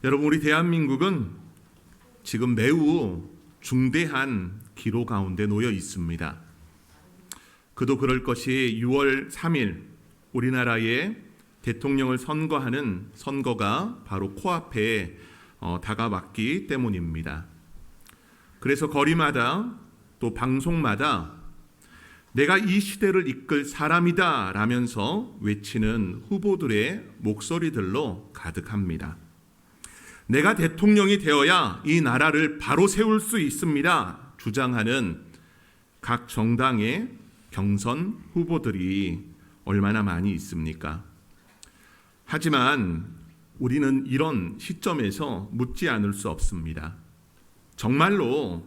여러분, 우리 대한민국은 지금 매우 중대한 기로 가운데 놓여 있습니다. 그도 그럴 것이 6월 3일 우리나라의 대통령을 선거하는 선거가 바로 코앞에 다가왔기 때문입니다. 그래서 거리마다 또 방송마다 내가 이 시대를 이끌 사람이다 라면서 외치는 후보들의 목소리들로 가득합니다. 내가 대통령이 되어야 이 나라를 바로 세울 수 있습니다 주장하는 각 정당의 경선 후보들이 얼마나 많이 있습니까? 하지만 우리는 이런 시점에서 묻지 않을 수 없습니다. 정말로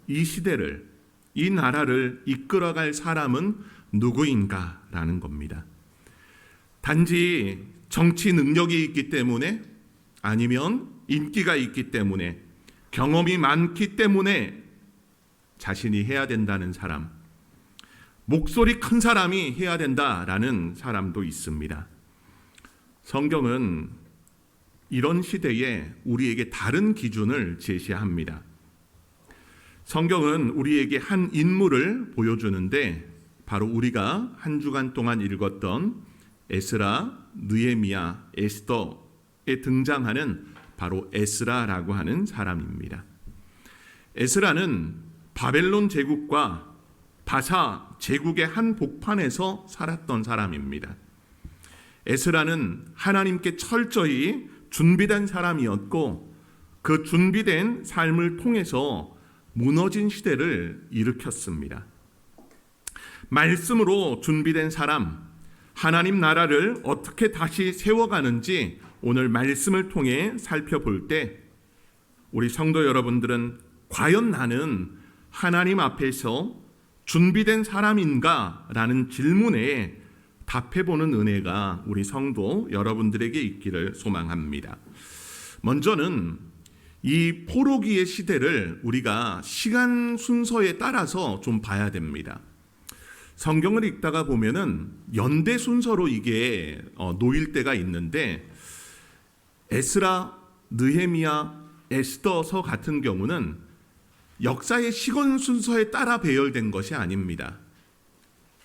이 시대를, 이 나라를 이끌어갈 사람은 누구인가라는 겁니다. 단지 정치 능력이 있기 때문에, 아니면 인기가 있기 때문에, 경험이 많기 때문에 자신이 해야 된다는 사람, 목소리 큰 사람이 해야 된다라는 사람도 있습니다. 성경은 이런 시대에 우리에게 다른 기준을 제시합니다. 성경은 우리에게 한 인물을 보여주는데, 바로 우리가 한 주간 동안 읽었던 에스라, 느헤미야, 에스더에 등장하는 바로 에스라라고 하는 사람입니다. 에스라는 바벨론 제국과 바사 제국의 한 복판에서 살았던 사람입니다. 에스라는 하나님께 철저히 준비된 사람이었고, 그 준비된 삶을 통해서 무너진 시대를 일으켰습니다. 말씀으로 준비된 사람, 하나님 나라를 어떻게 다시 세워가는지 오늘 말씀을 통해 살펴볼 때, 우리 성도 여러분들은 과연 나는 하나님 앞에서 준비된 사람인가? 라는 질문에 답해보는 은혜가 우리 성도 여러분들에게 있기를 소망합니다. 먼저는 이 포로기의 시대를 우리가 시간 순서에 따라서 좀 봐야 됩니다. 성경을 읽다가 보면은 연대 순서로 이게 놓일 때가 있는데, 에스라, 느헤미야, 에스더서 같은 경우는 역사의 시간 순서에 따라 배열된 것이 아닙니다.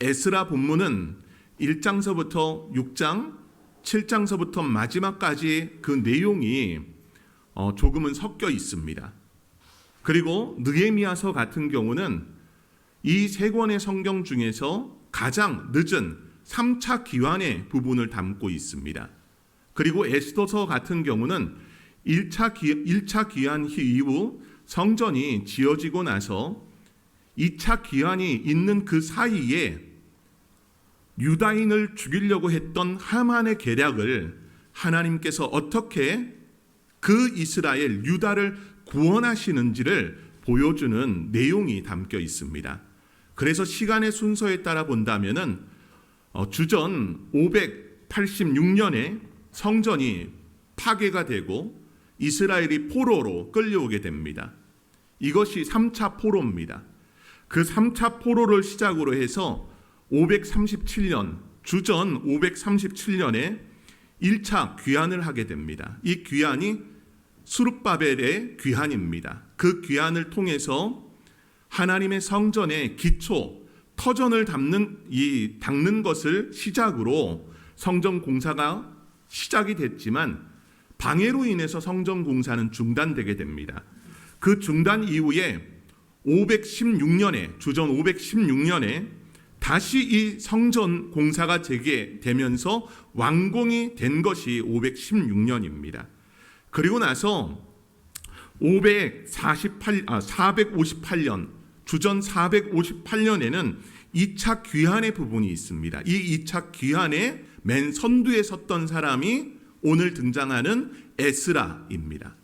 에스라 본문은 1장서부터 6장, 7장서부터 마지막까지 그 내용이 조금은 섞여 있습니다. 그리고 느헤미야서 같은 경우는 이 세 권의 성경 중에서 가장 늦은 3차 기환의 부분을 담고 있습니다. 그리고 에스더서 같은 경우는 1차 기환 이후 성전이 지어지고 나서 2차 기환이 있는 그 사이에 유다인을 죽이려고 했던 하만의 계략을 하나님께서 어떻게 그 이스라엘, 유다를 구원하시는지를 보여주는 내용이 담겨 있습니다. 그래서 시간의 순서에 따라 본다면은 주전 586년에 성전이 파괴가 되고 이스라엘이 포로로 끌려오게 됩니다. 이것이 3차 포로입니다. 그 3차 포로를 시작으로 해서 537년, 주전 537년에 1차 귀환을 하게 됩니다. 이 귀환이 스룹바벨의 귀환입니다. 그 귀환을 통해서 하나님의 성전의 기초, 터전을 닦는 것을 시작으로 성전 공사가 시작이 됐지만, 방해로 인해서 성전 공사는 중단되게 됩니다. 그 중단 이후에 516년에, 주전 516년에 다시 이 성전 공사가 재개되면서 완공이 된 것이 516년입니다. 그리고 나서 458년, 주전 458년에는 2차 귀환의 부분이 있습니다. 이 2차 귀환의 맨 선두에 섰던 사람이 오늘 등장하는 에스라입니다.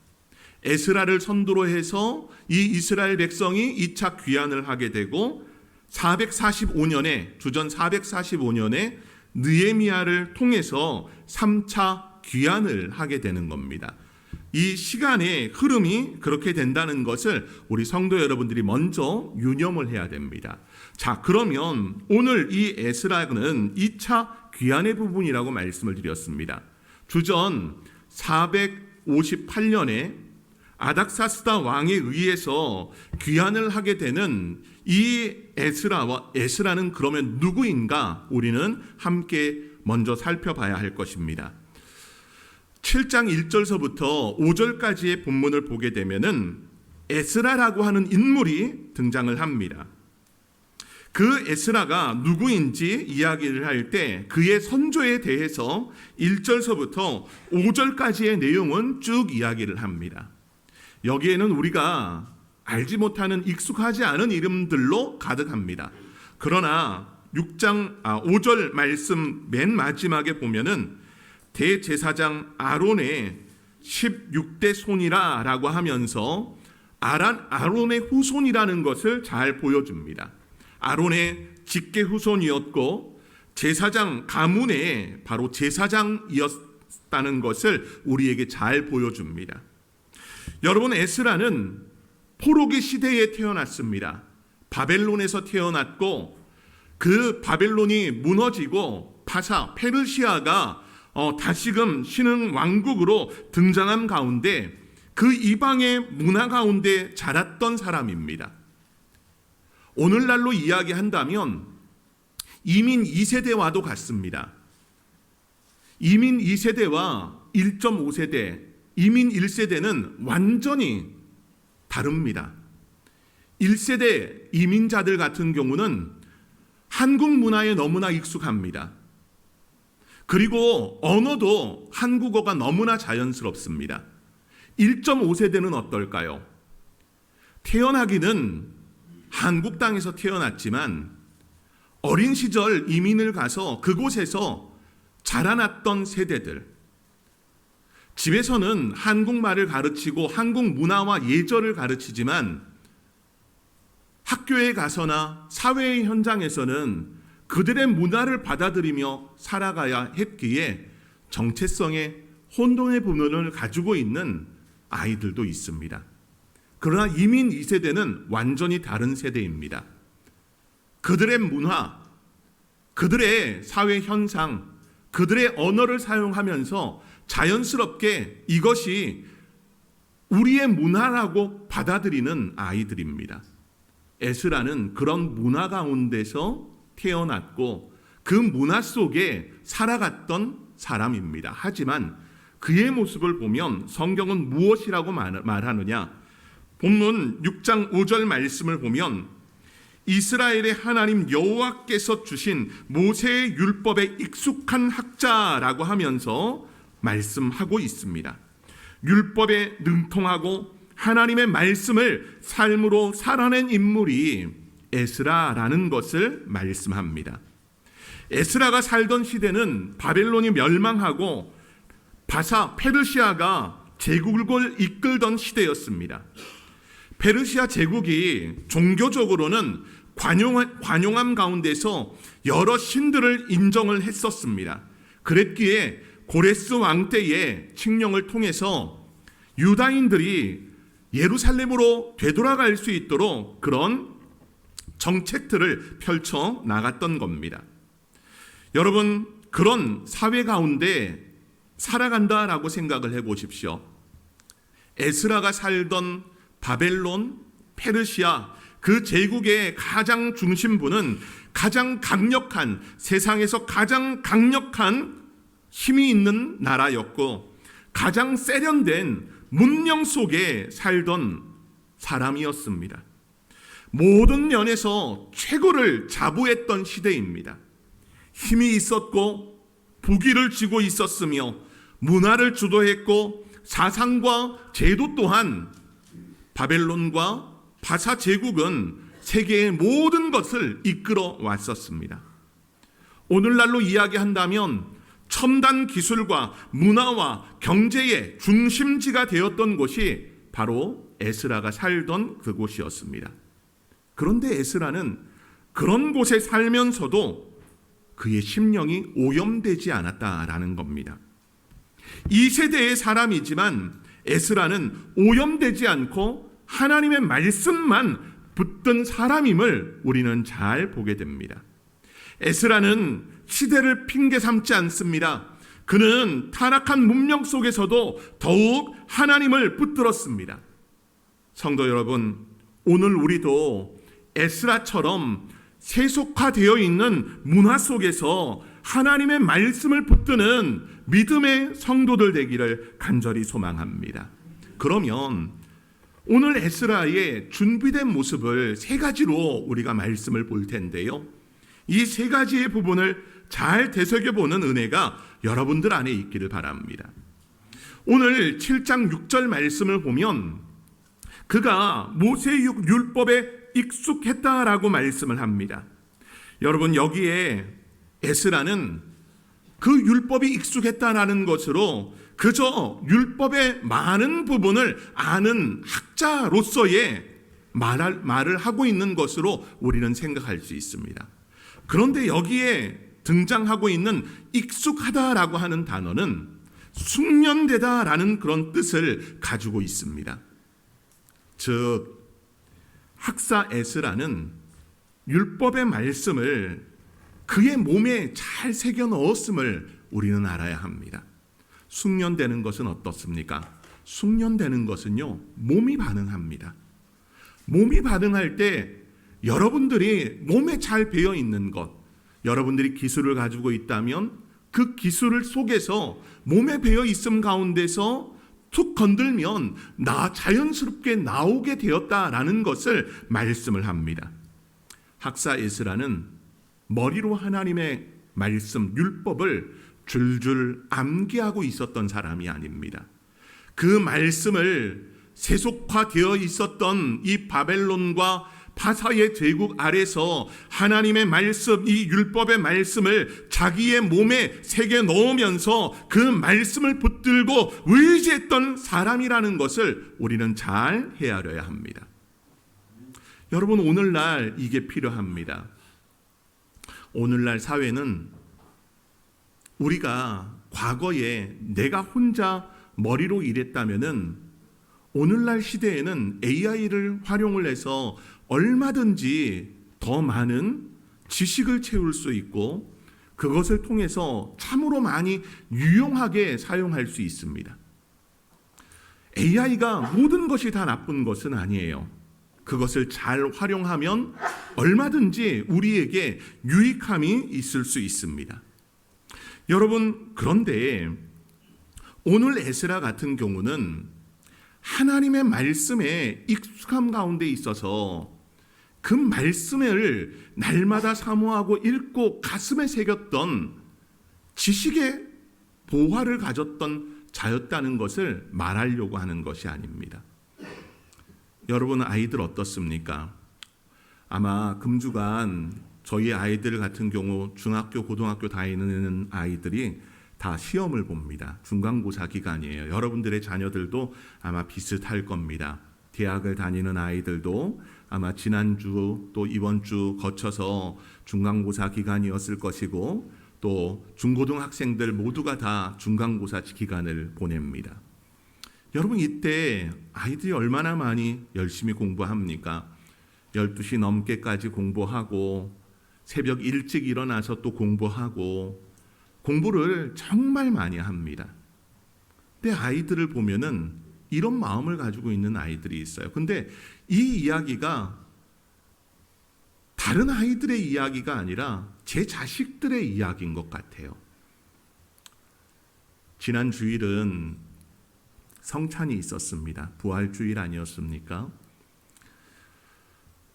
에스라를 선두로 해서 이 이스라엘 백성이 2차 귀환을 하게 되고, 445년에, 주전 445년에 느헤미야를 통해서 3차 귀환을 하게 되는 겁니다. 이 시간의 흐름이 그렇게 된다는 것을 우리 성도 여러분들이 먼저 유념을 해야 됩니다. 자, 그러면 오늘 이 에스라는 2차 귀환의 부분이라고 말씀을 드렸습니다. 주전 458년에 아닥사스다 왕에 의해서 귀환을 하게 되는 이 에스라는 그러면 누구인가 우리는 함께 먼저 살펴봐야 할 것입니다. 7장 1절서부터 5절까지의 본문을 보게 되면은 에스라라고 하는 인물이 등장을 합니다. 그 에스라가 누구인지 이야기를 할 때 그의 선조에 대해서 1절서부터 5절까지의 내용은 쭉 이야기를 합니다. 여기에는 우리가 알지 못하는 익숙하지 않은 이름들로 가득합니다. 그러나 5절 말씀 맨 마지막에 보면은 대제사장 아론의 16대 손이라 라고 하면서 아론의 후손이라는 것을 잘 보여줍니다. 아론의 직계 후손이었고 제사장 가문의 바로 제사장이었다는 것을 우리에게 잘 보여줍니다. 여러분, 에스라는 포로기 시대에 태어났습니다. 바벨론에서 태어났고 그 바벨론이 무너지고 페르시아가 다시금 신흥 왕국으로 등장한 가운데 그 이방의 문화 가운데 자랐던 사람입니다. 오늘날로 이야기한다면 이민 2세대와도 같습니다. 이민 2세대와 1.5세대, 이민 1세대는 완전히 다릅니다. 1세대 이민자들 같은 경우는 한국 문화에 너무나 익숙합니다. 그리고 언어도 한국어가 너무나 자연스럽습니다. 1.5세대는 어떨까요? 태어나기는 한국 땅에서 태어났지만 어린 시절 이민을 가서 그곳에서 자라났던 세대들, 집에서는 한국말을 가르치고 한국 문화와 예절을 가르치지만 학교에 가서나 사회의 현장에서는 그들의 문화를 받아들이며 살아가야 했기에 정체성의 혼돈의 부분을 가지고 있는 아이들도 있습니다. 그러나 이민 2세대는 완전히 다른 세대입니다. 그들의 문화, 그들의 사회 현상, 그들의 언어를 사용하면서 자연스럽게 이것이 우리의 문화라고 받아들이는 아이들입니다. 에스라는 그런 문화 가운데서 태어났고 그 문화 속에 살아갔던 사람입니다. 하지만 그의 모습을 보면 성경은 무엇이라고 말하느냐? 본문 6장 5절 말씀을 보면 이스라엘의 하나님 여호와께서 주신 모세의 율법에 익숙한 학자라고 하면서 말씀하고 있습니다. 율법에 능통하고 하나님의 말씀을 삶으로 살아낸 인물이 에스라라는 것을 말씀합니다. 에스라가 살던 시대는 바벨론이 멸망하고 페르시아가 제국을 이끌던 시대였습니다. 페르시아 제국이 종교적으로는 관용함 가운데서 여러 신들을 인정을 했었습니다. 그랬기에 고레스 왕 때의 칙령을 통해서 유다인들이 예루살렘으로 되돌아갈 수 있도록 그런 정책들을 펼쳐 나갔던 겁니다. 여러분, 그런 사회 가운데 살아간다라고 생각을 해보십시오. 에스라가 살던 바벨론, 페르시아, 그 제국의 가장 중심부는 가장 강력한, 세상에서 가장 강력한 힘이 있는 나라였고 가장 세련된 문명 속에 살던 사람이었습니다. 모든 면에서 최고를 자부했던 시대입니다. 힘이 있었고 부귀를 쥐고 있었으며 문화를 주도했고 사상과 제도 또한 바벨론과 바사 제국은 세계의 모든 것을 이끌어 왔었습니다. 오늘날로 이야기한다면 첨단 기술과 문화와 경제의 중심지가 되었던 곳이 바로 에스라가 살던 그곳이었습니다. 그런데 에스라는 그런 곳에 살면서도 그의 심령이 오염되지 않았다라는 겁니다. 이 세대의 사람이지만 에스라는 오염되지 않고 하나님의 말씀만 붙든 사람임을 우리는 잘 보게 됩니다. 에스라는 시대를 핑계 삼지 않습니다. 그는 타락한 문명 속에서도 더욱 하나님을 붙들었습니다. 성도 여러분, 오늘 우리도 에스라처럼 세속화되어 있는 문화 속에서 하나님의 말씀을 붙드는 믿음의 성도들 되기를 간절히 소망합니다. 그러면 오늘 에스라의 준비된 모습을 세 가지로 우리가 말씀을 볼 텐데요. 이 세 가지의 부분을 잘 되새겨보는 은혜가 여러분들 안에 있기를 바랍니다. 오늘 7장 6절 말씀을 보면 그가 모세의 율법에 익숙했다라고 말씀을 합니다. 여러분, 여기에 에스라는 그 율법이 익숙했다라는 것으로 그저 율법의 많은 부분을 아는 학자로서의 말을 하고 있는 것으로 우리는 생각할 수 있습니다. 그런데 여기에 등장하고 있는 익숙하다라고 하는 단어는 숙련되다라는 그런 뜻을 가지고 있습니다. 즉, 학사 에스라는 율법의 말씀을 그의 몸에 잘 새겨 넣었음을 우리는 알아야 합니다. 숙련되는 것은 어떻습니까? 숙련되는 것은요, 몸이 반응합니다. 몸이 반응할 때 여러분들이 몸에 잘 배어 있는 것, 여러분들이 기술을 가지고 있다면 그 기술을 속에서 몸에 배어 있음 가운데서 툭 건들면 자연스럽게 나오게 되었다라는 것을 말씀을 합니다. 학사 에스라는 머리로 하나님의 말씀, 율법을 줄줄 암기하고 있었던 사람이 아닙니다. 그 말씀을 세속화되어 있었던 이 바벨론과 파사의 제국 아래서 하나님의 말씀, 이 율법의 말씀을 자기의 몸에 새겨 넣으면서 그 말씀을 붙들고 의지했던 사람이라는 것을 우리는 잘 헤아려야 합니다. 여러분, 오늘날 이게 필요합니다. 오늘날 사회는 우리가 과거에 내가 혼자 머리로 일했다면은 오늘날 시대에는 AI를 활용을 해서 얼마든지 더 많은 지식을 채울 수 있고 그것을 통해서 참으로 많이 유용하게 사용할 수 있습니다. AI가 모든 것이 다 나쁜 것은 아니에요. 그것을 잘 활용하면 얼마든지 우리에게 유익함이 있을 수 있습니다. 여러분, 그런데 오늘 에스라 같은 경우는 하나님의 말씀에 익숙함 가운데 있어서 그 말씀을 날마다 사모하고 읽고 가슴에 새겼던 지식의 보화를 가졌던 자였다는 것을 말하려고 하는 것이 아닙니다. 여러분, 아이들 어떻습니까? 아마 금주간 저희 아이들 같은 경우 중학교, 고등학교 다니는 아이들이 다 시험을 봅니다. 중간고사 기간이에요. 여러분들의 자녀들도 아마 비슷할 겁니다. 대학을 다니는 아이들도 아마 지난주 또 이번 주 거쳐서 중간고사 기간이었을 것이고 또 중고등학생들 모두가 다 중간고사 기간을 보냅니다. 여러분, 이때 아이들이 얼마나 많이 열심히 공부합니까? 12시 넘게까지 공부하고 새벽 일찍 일어나서 또 공부하고 공부를 정말 많이 합니다. 근데 아이들을 보면은 이런 마음을 가지고 있는 아이들이 있어요. 근데 이 이야기가 다른 아이들의 이야기가 아니라 제 자식들의 이야기인 것 같아요. 지난 주일은 성찬이 있었습니다. 부활주일 아니었습니까?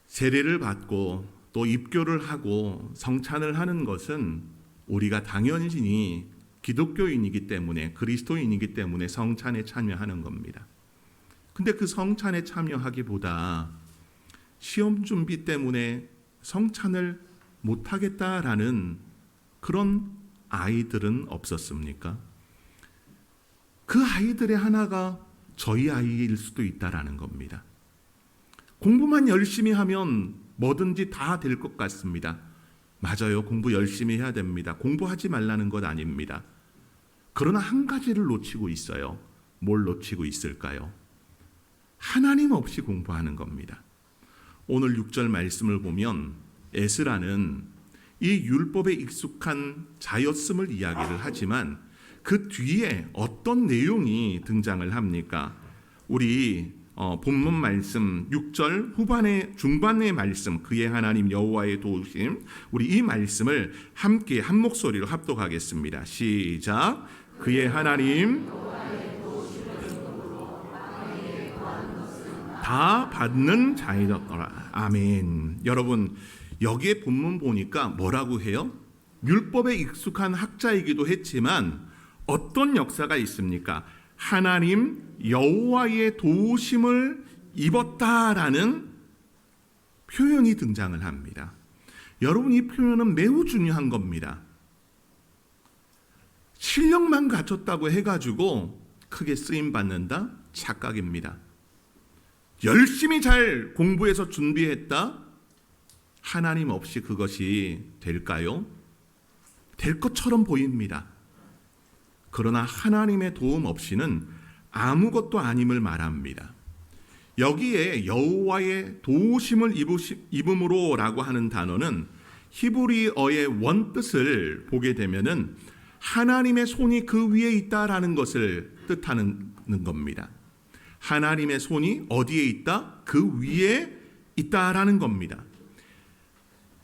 세례를 받고 또 입교를 하고 성찬을 하는 것은 우리가 당연히 기독교인이기 때문에, 그리스도인이기 때문에 성찬에 참여하는 겁니다. 근데 그 성찬에 참여하기보다 시험 준비 때문에 성찬을 못하겠다라는 그런 아이들은 없었습니까? 그 아이들의 하나가 저희 아이일 수도 있다라는 겁니다. 공부만 열심히 하면 뭐든지 다 될 것 같습니다. 맞아요. 공부 열심히 해야 됩니다. 공부하지 말라는 것 아닙니다. 그러나 한 가지를 놓치고 있어요. 뭘 놓치고 있을까요? 하나님 없이 공부하는 겁니다. 오늘 6절 말씀을 보면 에스라는 이 율법에 익숙한 자였음을 이야기를 하지만 그 뒤에 어떤 내용이 등장을 합니까? 우리 본문 말씀 6절 후반의 중반의 말씀, 그의 하나님 여호와의 도우심, 우리 이 말씀을 함께 한 목소리로 합독하겠습니다. 시작. 그의 하나님 다 받는 자이더라. 아멘. 여러분, 여기에 본문 보니까 뭐라고 해요? 율법에 익숙한 학자이기도 했지만 어떤 역사가 있습니까? 하나님 여호와의 도우심을 입었다라는 표현이 등장을 합니다. 여러분, 이 표현은 매우 중요한 겁니다. 실력만 갖췄다고 해가지고 크게 쓰임받는다? 착각입니다. 열심히 잘 공부해서 준비했다? 하나님 없이 그것이 될까요? 될 것처럼 보입니다. 그러나 하나님의 도움 없이는 아무것도 아님을 말합니다. 여기에 여호와의 도우심을 입음으로라고 하는 단어는 히브리어의 원뜻을 보게 되면은 하나님의 손이 그 위에 있다라는 것을 뜻하는 겁니다. 하나님의 손이 어디에 있다? 그 위에 있다라는 겁니다.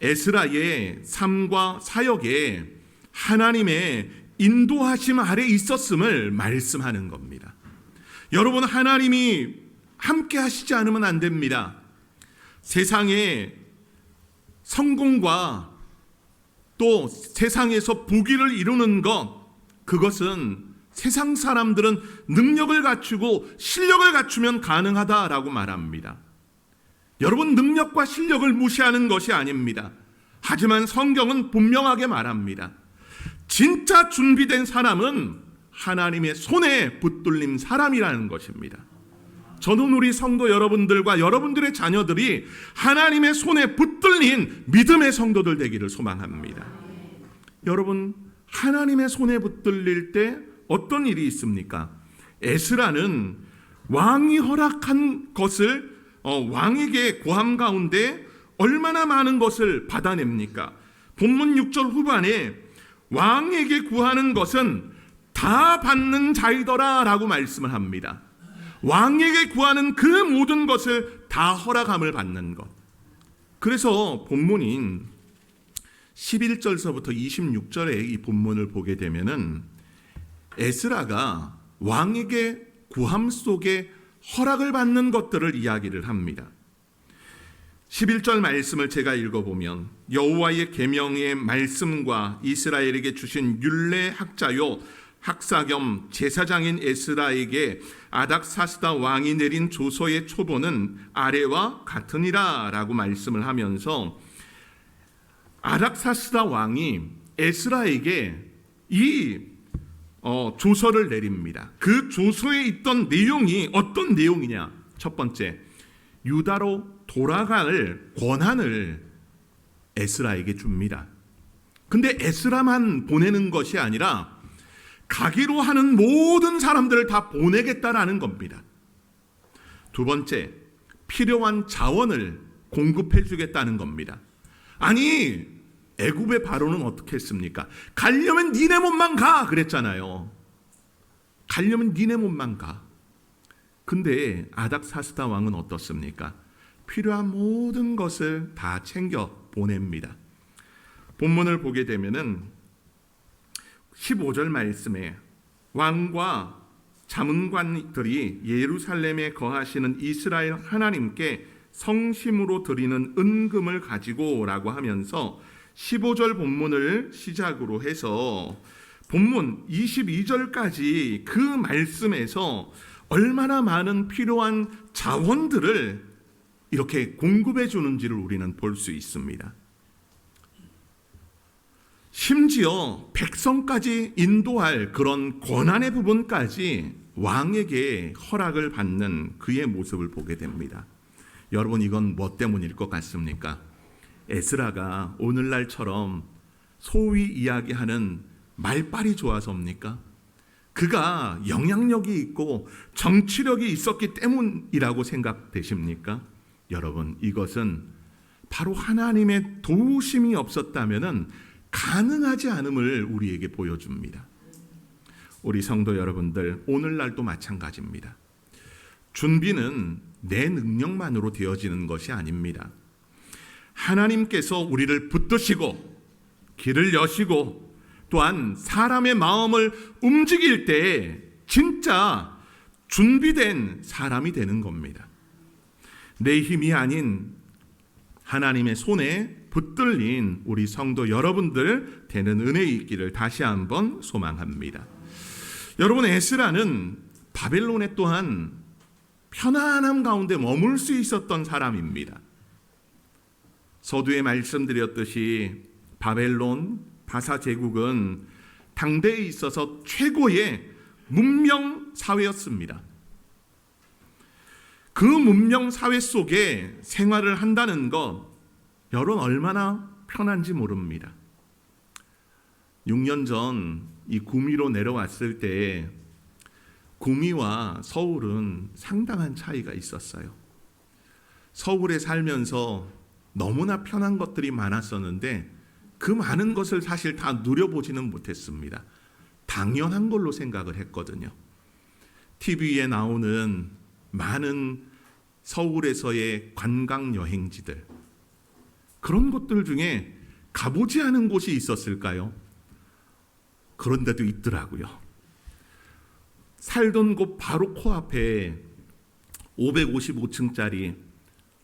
에스라의 삶과 사역에 하나님의 인도하심 아래 있었음을 말씀하는 겁니다. 여러분, 하나님이 함께 하시지 않으면 안 됩니다. 세상의 성공과 또 세상에서 부귀를 이루는 것, 그것은 세상 사람들은 능력을 갖추고 실력을 갖추면 가능하다라고 말합니다. 여러분, 능력과 실력을 무시하는 것이 아닙니다. 하지만 성경은 분명하게 말합니다. 진짜 준비된 사람은 하나님의 손에 붙들린 사람이라는 것입니다. 저는 우리 성도 여러분들과 여러분들의 자녀들이 하나님의 손에 붙들린 믿음의 성도들 되기를 소망합니다. 여러분, 하나님의 손에 붙들릴 때 어떤 일이 있습니까? 에스라는 왕이 허락한 것을 왕에게 고함 가운데 얼마나 많은 것을 받아냅니까? 본문 6절 후반에 왕에게 구하는 것은 다 받는 자이더라 라고 말씀을 합니다. 왕에게 구하는 그 모든 것을 다 허락함을 받는 것. 그래서 본문인 11절서부터 26절의 이 본문을 보게 되면은 에스라가 왕에게 구함 속에 허락을 받는 것들을 이야기를 합니다. 11절 말씀을 제가 읽어보면 여호와의 계명의 말씀과 이스라엘에게 주신 율례 학자요 학사 겸 제사장인 에스라에게 아닥사스다 왕이 내린 조서의 초본은 아래와 같으니라 라고 말씀을 하면서 아닥사스다 왕이 에스라에게 이 조서를 내립니다. 그 조서에 있던 내용이 어떤 내용이냐? 첫 번째, 유다로 돌아갈 권한을 에스라에게 줍니다. 근데 에스라만 보내는 것이 아니라 가기로 하는 모든 사람들을 다 보내겠다라는 겁니다. 두 번째, 필요한 자원을 공급해 주겠다는 겁니다. 아니, 애굽의 바로는 어떻게 했습니까? 가려면 니네 몸만 가 그랬잖아요. 가려면 니네 몸만 가. 근데 아닥사스다 왕은 어떻습니까? 필요한 모든 것을 다 챙겨 보냅니다. 본문을 보게 되면은 15절 말씀에 왕과 자문관들이 예루살렘에 거하시는 이스라엘 하나님께 성심으로 드리는 은금을 가지고라고 하면서 15절 본문을 시작으로 해서 본문 22절까지 그 말씀에서 얼마나 많은 필요한 자원들을 이렇게 공급해 주는지를 우리는 볼 수 있습니다. 심지어 백성까지 인도할 그런 권한의 부분까지 왕에게 허락을 받는 그의 모습을 보게 됩니다. 여러분, 이건 뭐 때문일 것 같습니까? 에스라가 오늘날처럼 소위 이야기하는 말빨이 좋아서입니까? 그가 영향력이 있고 정치력이 있었기 때문이라고 생각되십니까? 여러분, 이것은 바로 하나님의 도우심이 없었다면은 가능하지 않음을 우리에게 보여줍니다. 우리 성도 여러분들, 오늘날도 마찬가지입니다. 준비는 내 능력만으로 되어지는 것이 아닙니다. 하나님께서 우리를 붙드시고 길을 여시고 또한 사람의 마음을 움직일 때 진짜 준비된 사람이 되는 겁니다. 내 힘이 아닌 하나님의 손에 붙들린 우리 성도 여러분들 되는 은혜 있기를 다시 한번 소망합니다. 여러분, 에스라는 바벨론에 또한 편안함 가운데 머물 수 있었던 사람입니다. 서두에 말씀드렸듯이 바벨론 바사 제국은 당대에 있어서 최고의 문명 사회였습니다. 그 문명 사회 속에 생활을 한다는 것, 여러분 얼마나 편한지 모릅니다. 6년 전 이 구미로 내려왔을 때 구미와 서울은 상당한 차이가 있었어요. 서울에 살면서 너무나 편한 것들이 많았었는데 그 많은 것을 사실 다 누려보지는 못했습니다. 당연한 걸로 생각을 했거든요. TV에 나오는 많은 서울에서의 관광 여행지들, 그런 곳들 중에 가보지 않은 곳이 있었을까요? 그런데도 있더라고요. 살던 곳 바로 코앞에 555층짜리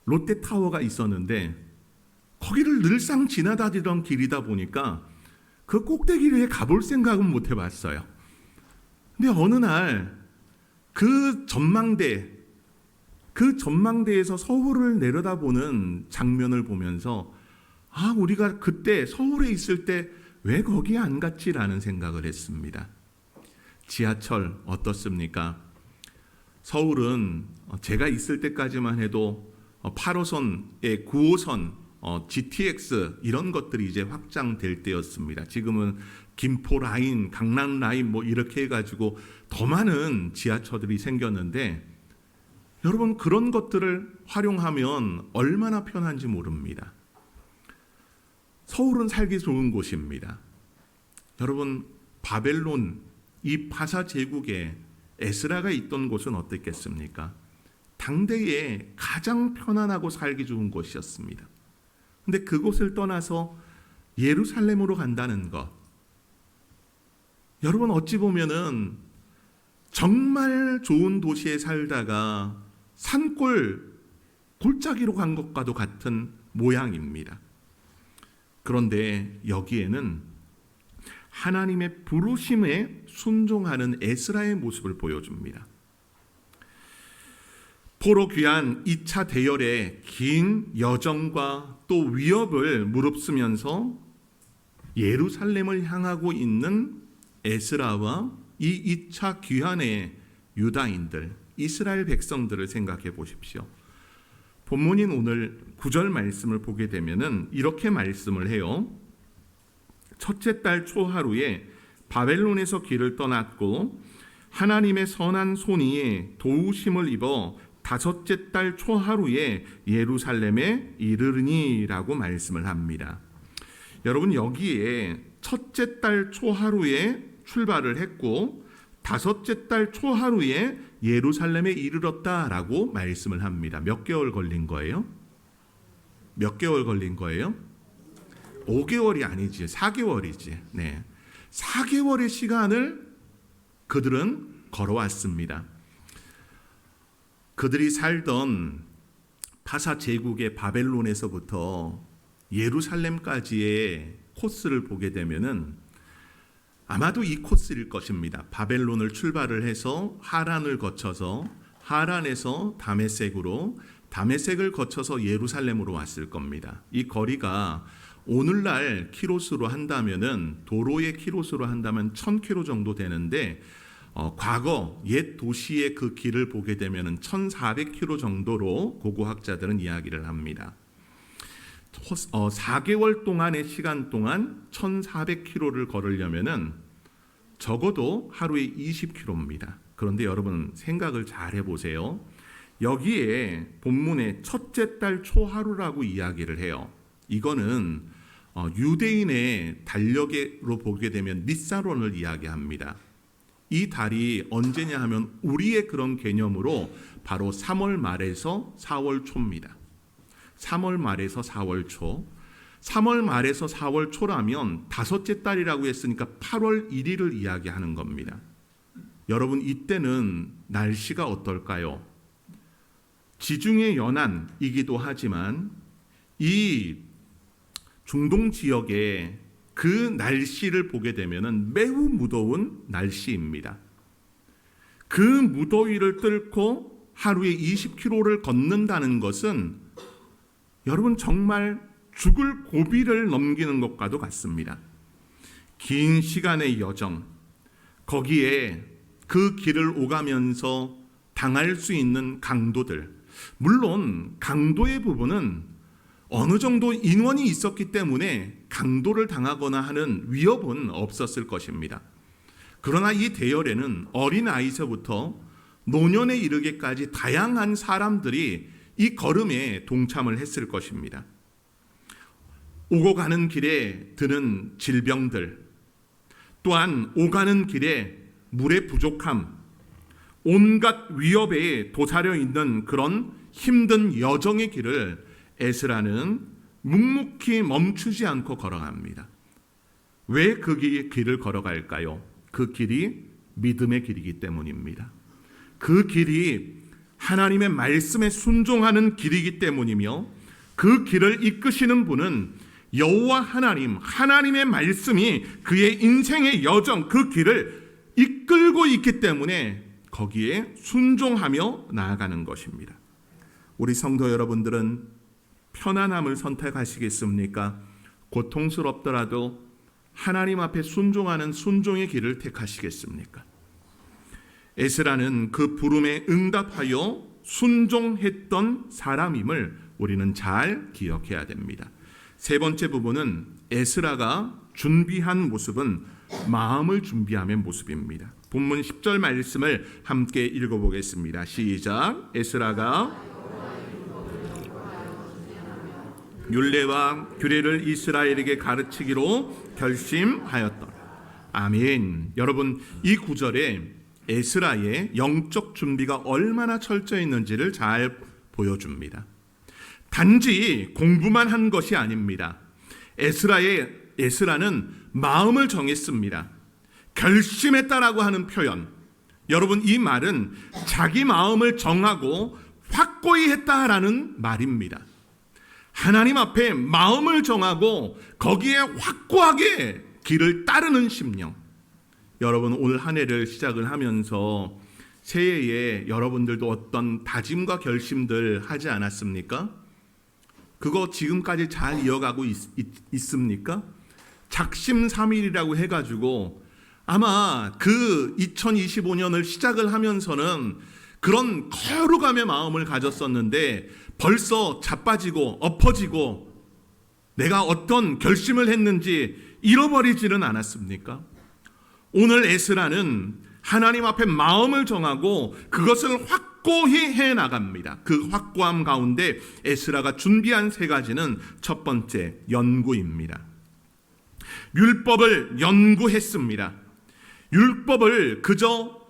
롯데타워가 있었는데 거기를 늘상 지나다니던 길이다 보니까 그 꼭대기를 가볼 생각은 못 해봤어요. 근데 어느 날 그 전망대에서 서울을 내려다보는 장면을 보면서 우리가 그때 서울에 있을 때 왜 거기 안 갔지라는 생각을 했습니다. 지하철 어떻습니까? 서울은 제가 있을 때까지만 해도 8호선에 9호선, GTX 이런 것들이 이제 확장될 때였습니다. 지금은 김포 라인, 강남 라인 뭐 이렇게 해가지고 더 많은 지하철들이 생겼는데 여러분, 그런 것들을 활용하면 얼마나 편한지 모릅니다. 서울은 살기 좋은 곳입니다. 여러분, 바벨론, 이 바사 제국에 에스라가 있던 곳은 어땠겠습니까? 당대에 가장 편안하고 살기 좋은 곳이었습니다. 근데 그곳을 떠나서 예루살렘으로 간다는 것, 여러분 어찌 보면은 정말 좋은 도시에 살다가 골짜기로 간 것과도 같은 모양입니다. 그런데 여기에는 하나님의 부르심에 순종하는 에스라의 모습을 보여줍니다. 포로 귀환 2차 대열의 긴 여정과 또 위협을 무릅쓰면서 예루살렘을 향하고 있는 에스라와 이 2차 귀환의 유다인들, 이스라엘 백성들을 생각해 보십시오. 본문인 오늘 9절 말씀을 보게 되면은 이렇게 말씀을 해요. 첫째 달 초하루에 바벨론에서 길을 떠났고 하나님의 선한 손이 도우심을 입어 다섯째 달 초하루에 예루살렘에 이르르니라고 말씀을 합니다. 여러분, 여기에 첫째 달 초하루에 출발을 했고 다섯째 달 초하루에 예루살렘에 이르렀다라고 말씀을 합니다. 몇 개월 걸린 거예요? 몇 개월 걸린 거예요? 5개월이 아니지, 4개월이지. 네, 4개월의 시간을 그들은 걸어왔습니다. 그들이 살던 바사 제국의 바벨론에서부터 예루살렘까지의 코스를 보게 되면은 아마도 이 코스일 것입니다. 바벨론을 출발을 해서 하란을 거쳐서 하란에서 다메섹으로, 다메섹을 거쳐서 예루살렘으로 왔을 겁니다. 이 거리가 오늘날 키로수로 한다면은, 도로의 키로수로 한다면 1000km 정도 되는데 과거 옛 도시의 그 길을 보게 되면은 1400km 정도로 고고학자들은 이야기를 합니다. 4개월 동안의 시간 동안 1400km를 걸으려면은 적어도 하루에 20km입니다. 그런데 여러분 생각을 잘 해보세요. 여기에 본문에 첫째 달 초하루라고 이야기를 해요. 이거는 유대인의 달력으로 보게 되면 니사론을 이야기합니다. 이 달이 언제냐 하면 우리의 그런 개념으로 바로 3월 말에서 4월 초입니다. 3월 말에서 4월 초. 3월 말에서 4월 초라면 다섯째 달이라고 했으니까 8월 1일을 이야기하는 겁니다. 여러분, 이때는 날씨가 어떨까요? 지중해 연안이기도 하지만 이 중동 지역의 그 날씨를 보게 되면 매우 무더운 날씨입니다. 그 무더위를 뚫고 하루에 20km를 걷는다는 것은 여러분 정말 죽을 고비를 넘기는 것과도 같습니다. 긴 시간의 여정, 거기에 그 길을 오가면서 당할 수 있는 강도들, 물론 강도의 부분은 어느 정도 인원이 있었기 때문에 강도를 당하거나 하는 위협은 없었을 것입니다. 그러나 이 대열에는 어린아이서부터 노년에 이르기까지 다양한 사람들이 이 걸음에 동참을 했을 것입니다. 오고 가는 길에 드는 질병들, 또한 오가는 길에 물의 부족함, 온갖 위협에 도사려 있는 그런 힘든 여정의 길을 에스라는 묵묵히 멈추지 않고 걸어갑니다. 왜 그 길을 걸어갈까요? 그 길이 믿음의 길이기 때문입니다. 그 길이 하나님의 말씀에 순종하는 길이기 때문이며 그 길을 이끄시는 분은 여호와 하나님, 하나님의 말씀이 그의 인생의 여정, 그 길을 이끌고 있기 때문에 거기에 순종하며 나아가는 것입니다. 우리 성도 여러분들은 편안함을 선택하시겠습니까? 고통스럽더라도 하나님 앞에 순종하는 순종의 길을 택하시겠습니까? 에스라는 그 부름에 응답하여 순종했던 사람임을 우리는 잘 기억해야 됩니다. 세 번째 부분은 에스라가 준비한 모습은 마음을 준비함의 모습입니다. 본문 10절 말씀을 함께 읽어보겠습니다. 시작. 에스라가 율례와 규례를 이스라엘에게 가르치기로 결심하였더라. 아멘. 여러분, 이 구절에 에스라의 영적 준비가 얼마나 철저했는지를 잘 보여줍니다. 단지 공부만 한 것이 아닙니다. 에스라는 마음을 정했습니다. 결심했다라고 하는 표현. 여러분, 이 말은 자기 마음을 정하고 확고히 했다라는 말입니다. 하나님 앞에 마음을 정하고 거기에 확고하게 길을 따르는 심령. 여러분, 오늘 한 해를 시작을 하면서 새해에 여러분들도 어떤 다짐과 결심들 하지 않았습니까? 그거 지금까지 잘 이어가고 있습니까? 작심삼일이라고 해가지고 아마 그 2025년을 시작을 하면서는 그런 거룩함의 마음을 가졌었는데 벌써 자빠지고 엎어지고 내가 어떤 결심을 했는지 잃어버리지는 않았습니까? 오늘 에스라는 하나님 앞에 마음을 정하고 그것을 확고히 해나갑니다. 그 확고함 가운데 에스라가 준비한 세 가지는 첫 번째, 연구입니다. 율법을 연구했습니다. 율법을 그저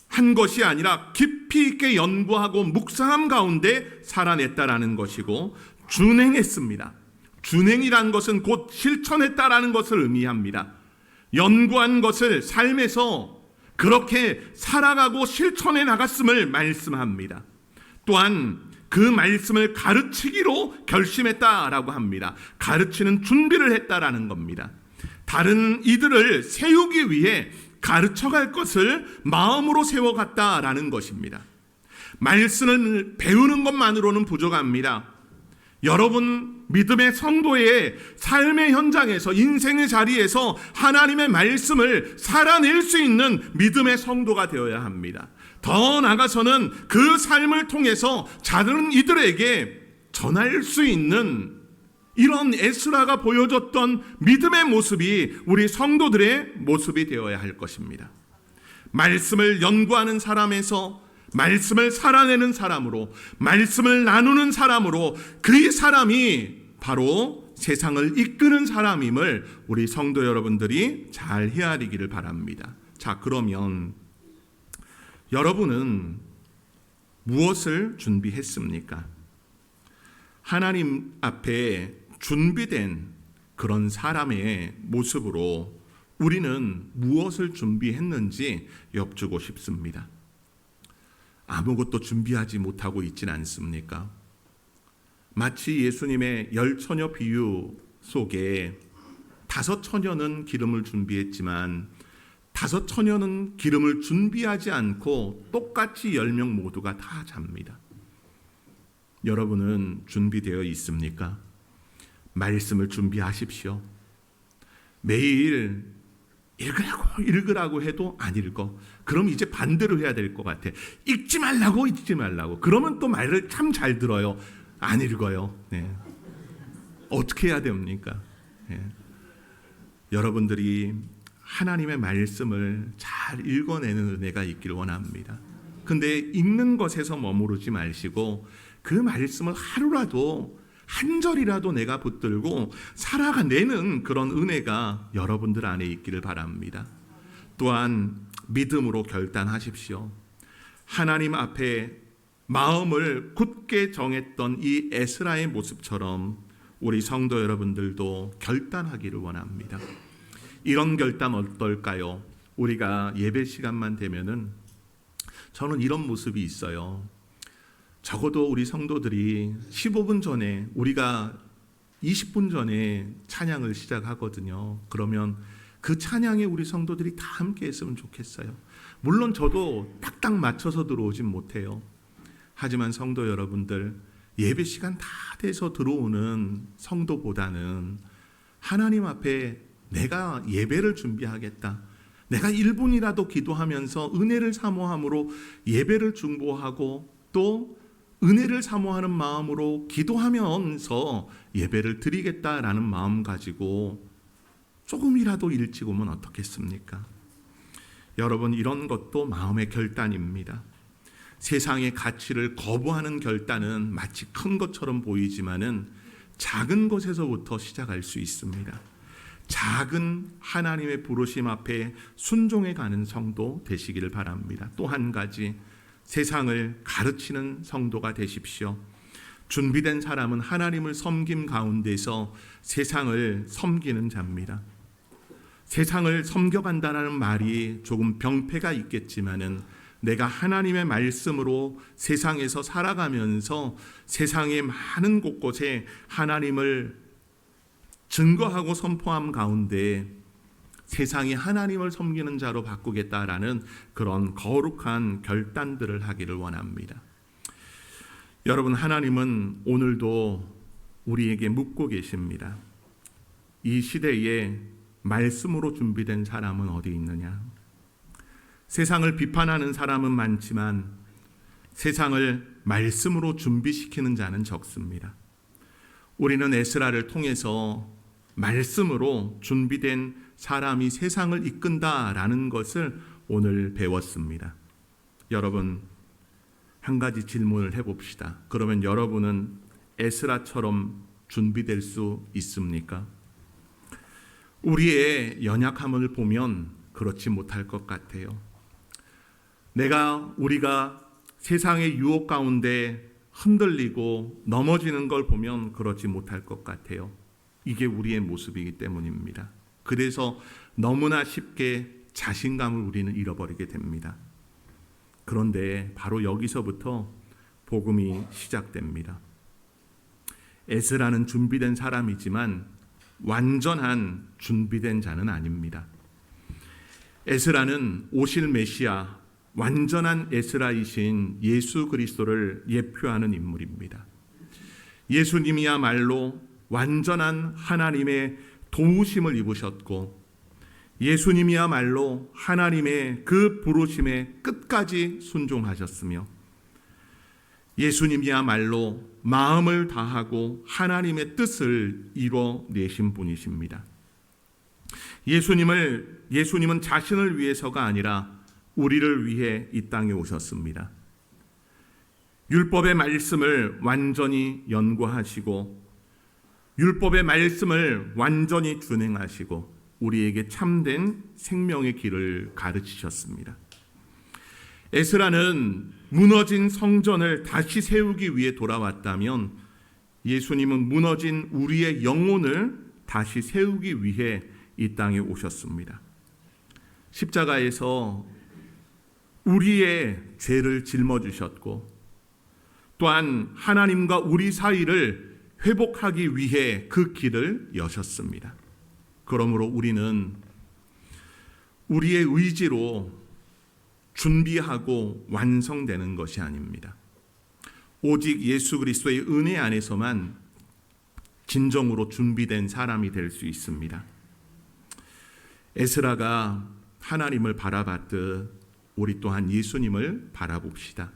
한 것이 아니라 깊이 있게 연구하고 묵상함 가운데 살아냈다라는 것이고, 준행했습니다. 준행이란 것은 곧 실천했다라는 것을 의미합니다. 연구한 것을 삶에서 그렇게 살아가고 실천해 나갔음을 말씀합니다. 또한 그 말씀을 가르치기로 결심했다라고 합니다. 가르치는 준비를 했다라는 겁니다. 다른 이들을 세우기 위해 가르쳐갈 것을 마음으로 세워갔다라는 것입니다. 말씀을 배우는 것만으로는 부족합니다. 여러분, 믿음의 성도의 삶의 현장에서, 인생의 자리에서 하나님의 말씀을 살아낼 수 있는 믿음의 성도가 되어야 합니다. 더 나아가서는 그 삶을 통해서 다른 이들에게 전할 수 있는 이런 에스라가 보여줬던 믿음의 모습이 우리 성도들의 모습이 되어야 할 것입니다. 말씀을 연구하는 사람에서 말씀을 살아내는 사람으로, 말씀을 나누는 사람으로, 그 사람이 바로 세상을 이끄는 사람임을 우리 성도 여러분들이 잘 헤아리기를 바랍니다. 자, 그러면 여러분은 무엇을 준비했습니까? 하나님 앞에 준비된 그런 사람의 모습으로 우리는 무엇을 준비했는지 여쭙고 싶습니다. 아무것도 준비하지 못하고 있진 않습니까? 마치 예수님의 10처녀 비유 속에 5처녀는 기름을 준비했지만 5처녀는 기름을 준비하지 않고 똑같이 10명 모두가 다 잡니다. 여러분은 준비되어 있습니까? 말씀을 준비하십시오. 매일 읽으라고 해도 안 읽어. 그럼 이제 반대로 해야 될 것 같아. 읽지 말라고. 그러면 또 말을 참 잘 들어요. 안 읽어요. 네. 어떻게 해야 됩니까? 네. 여러분들이 하나님의 말씀을 잘 읽어내는 은혜가 있기를 원합니다. 근데 읽는 것에서 머무르지 마시고 그 말씀을 하루라도 한 절이라도 내가 붙들고 살아가내는 그런 은혜가 여러분들 안에 있기를 바랍니다. 또한 믿음으로 결단하십시오. 하나님 앞에 마음을 굳게 정했던 이 에스라의 모습처럼 우리 성도 여러분들도 결단하기를 원합니다. 이런 결단 어떨까요? 우리가 예배 시간만 되면은 저는 이런 모습이 있어요. 적어도 우리 성도들이 15분 전에, 우리가 20분 전에 찬양을 시작하거든요. 그러면 그 찬양에 우리 성도들이 다 함께 했으면 좋겠어요. 물론 저도 딱딱 맞춰서 들어오진 못해요. 하지만 성도 여러분들, 예배 시간 다 돼서 들어오는 성도보다는 하나님 앞에 내가 예배를 준비하겠다, 내가 1분이라도 기도하면서 은혜를 사모함으로 예배를 중보하고 또 은혜를 사모하는 마음으로 기도하면서 예배를 드리겠다라는 마음 가지고 조금이라도 일찍 오면 어떻겠습니까? 여러분, 이런 것도 마음의 결단입니다. 세상의 가치를 거부하는 결단은 마치 큰 것처럼 보이지만은 작은 것에서부터 시작할 수 있습니다. 작은 하나님의 부르심 앞에 순종해 가는 성도 되시기를 바랍니다. 또 한 가지, 세상을 가르치는 성도가 되십시오. 준비된 사람은 하나님을 섬김 가운데서 세상을 섬기는 자입니다. 세상을 섬겨간다는 말이 조금 병폐가 있겠지만은 내가 하나님의 말씀으로 세상에서 살아가면서 세상의 많은 곳곳에 하나님을 증거하고 선포함 가운데 세상이 하나님을 섬기는 자로 바꾸겠다라는 그런 거룩한 결단들을 하기를 원합니다. 여러분, 하나님은 오늘도 우리에게 묻고 계십니다. 이 시대에 말씀으로 준비된 사람은 어디 있느냐? 세상을 비판하는 사람은 많지만 세상을 말씀으로 준비시키는 자는 적습니다. 우리는 에스라를 통해서 말씀으로 준비된 사람이 세상을 이끈다라는 것을 오늘 배웠습니다. 여러분, 한 가지 질문을 해봅시다. 그러면 여러분은 에스라처럼 준비될 수 있습니까? 우리의 연약함을 보면 그렇지 못할 것 같아요. 우리가 세상의 유혹 가운데 흔들리고 넘어지는 걸 보면 그렇지 못할 것 같아요. 이게 우리의 모습이기 때문입니다. 그래서 너무나 쉽게 자신감을 우리는 잃어버리게 됩니다. 그런데 바로 여기서부터 복음이 시작됩니다. 에스라는 준비된 사람이지만 완전한 준비된 자는 아닙니다. 에스라는 오실 메시아, 완전한 에스라이신 예수 그리스도를 예표하는 인물입니다. 예수님이야말로 완전한 하나님의 도우심을 입으셨고, 예수님이야말로 하나님의 그 부르심에 끝까지 순종하셨으며, 예수님이야말로 마음을 다하고 하나님의 뜻을 이뤄내신 분이십니다. 예수님은 자신을 위해서가 아니라 우리를 위해 이 땅에 오셨습니다. 율법의 말씀을 완전히 연구하시고 율법의 말씀을 완전히 준행하시고 우리에게 참된 생명의 길을 가르치셨습니다. 에스라는 무너진 성전을 다시 세우기 위해 돌아왔다면 예수님은 무너진 우리의 영혼을 다시 세우기 위해 이 땅에 오셨습니다. 십자가에서 우리의 죄를 짊어지셨고 또한 하나님과 우리 사이를 회복하기 위해 그 길을 여셨습니다. 그러므로 우리는 우리의 의지로 준비하고 완성되는 것이 아닙니다. 오직 예수 그리스도의 은혜 안에서만 진정으로 준비된 사람이 될 수 있습니다. 에스라가 하나님을 바라봤듯 우리 또한 예수님을 바라봅시다.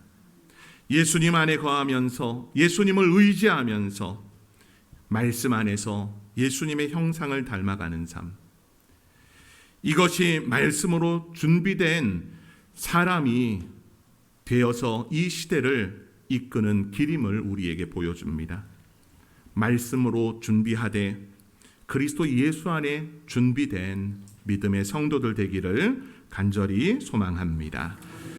예수님 안에 거하면서 예수님을 의지하면서 말씀 안에서 예수님의 형상을 닮아가는 삶, 이것이 말씀으로 준비된 사람이 되어서 이 시대를 이끄는 길임을 우리에게 보여줍니다. 말씀으로 준비하되 그리스도 예수 안에 준비된 믿음의 성도들 되기를 간절히 소망합니다.